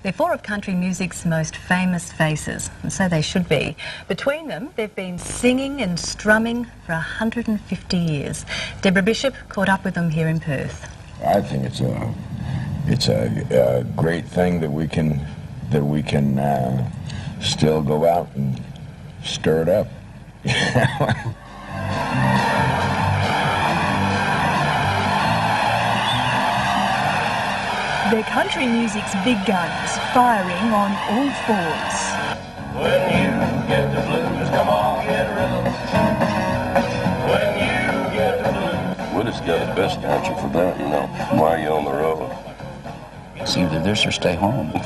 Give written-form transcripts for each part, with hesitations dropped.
They're four of country music's most famous faces, and so they should be. Between them, they've been singing and strumming for 150 years. Deborah Bishop caught up with them here in Perth. I think it's a great thing that we can still go out and stir it up. They're country music's big guns, firing on all fours. When you get the blues, come on, get rhythm. When you get the blues. Willie's got the best answer for that, you know. Why are you on the road? It's either this or stay home. When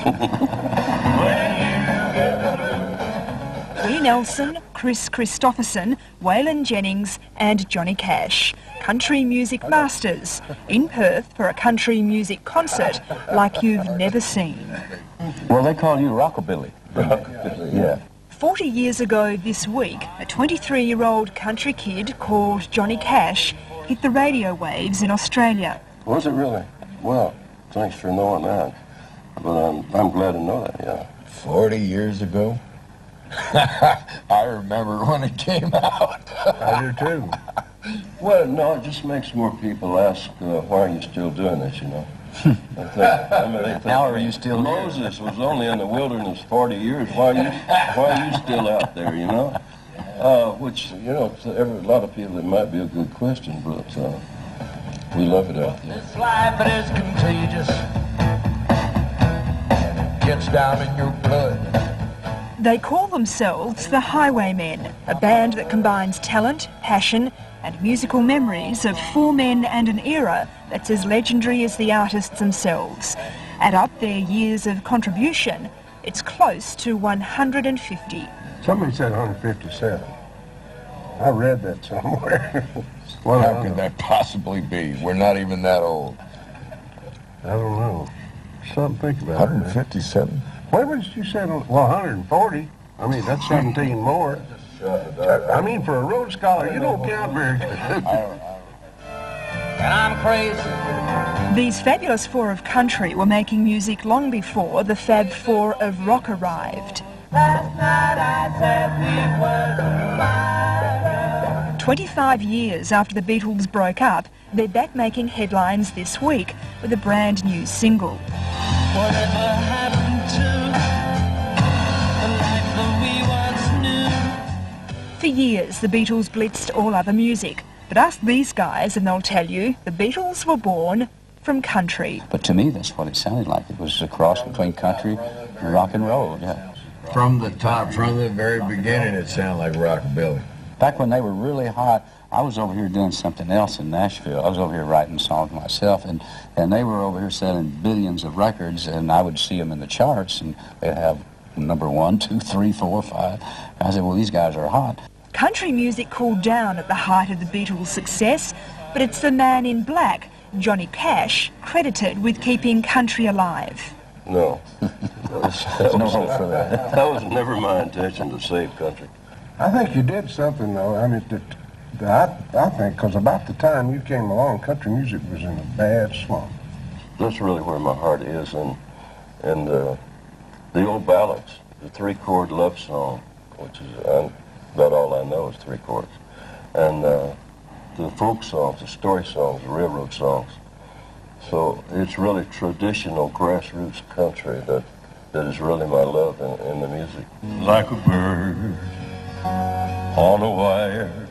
you get the blues. Lee Nelson, Chris Christopherson, Waylon Jennings and Johnny Cash. Country music masters in Perth for a country music concert like you've never seen. Well, they call you Rockabilly. Yeah. 40 years ago this week, a 23-year-old country kid called Johnny Cash hit the radio waves in Australia. Was it really? Well, thanks for knowing that. But I'm glad to know that, yeah. 40 years ago? I remember when it came out. I do too. Well, no, it just makes more people ask, why are you still doing this, you know? They think, How are you still here? Moses was only in the wilderness 40 years. Why are you still out there, you know? Which, you know, to a lot of people it might be a good question, but we love it out there. This life, it is contagious. And it gets down in your blood. They call themselves the Highwaymen, a band that combines talent, passion and musical memories of four men and an era that's as legendary as the artists themselves. Add up their years of contribution, it's close to 150. Somebody said 157. I read that somewhere. Well, how could that possibly be? We're not even that old. I don't know. Something to think about. 157? What did you say? Well, 140. I mean, that's 17 more. I mean, for a Rhodes Scholar, you don't count very good. And I'm crazy. These fabulous four of country were making music long before the Fab Four of rock arrived. Last night I said we was 25 years after the Beatles broke up, they're back making headlines this week with a brand new single. Whatever happened to the life that we once knew? For years, the Beatles blitzed all other music. But ask these guys and they'll tell you the Beatles were born from country. But to me, that's what it sounded like. It was a cross between country and rock and roll, yeah. From the top, from the very beginning, it sounded like rockabilly. Back when they were really hot, I was over here doing something else in Nashville. I was over here writing songs myself, and they were over here selling billions of records, and I would see them in the charts, and they'd have number 1, 2, 3, 4, 5. And I said, well, these guys are hot. Country music cooled down at the height of the Beatles' success, but it's the man in black, Johnny Cash, credited with keeping country alive. No. There's no hope for that. That was never my intention to save country. I think you did something, though. I mean, I think, because about the time you came along, country music was in a bad slump. That's really where my heart is, and the old ballads, the 3-chord love song, which is about all I know is 3 chords, and the folk songs, the story songs, the railroad songs. So it's really traditional grassroots country that is really my love in the music. Like a bird on a wire,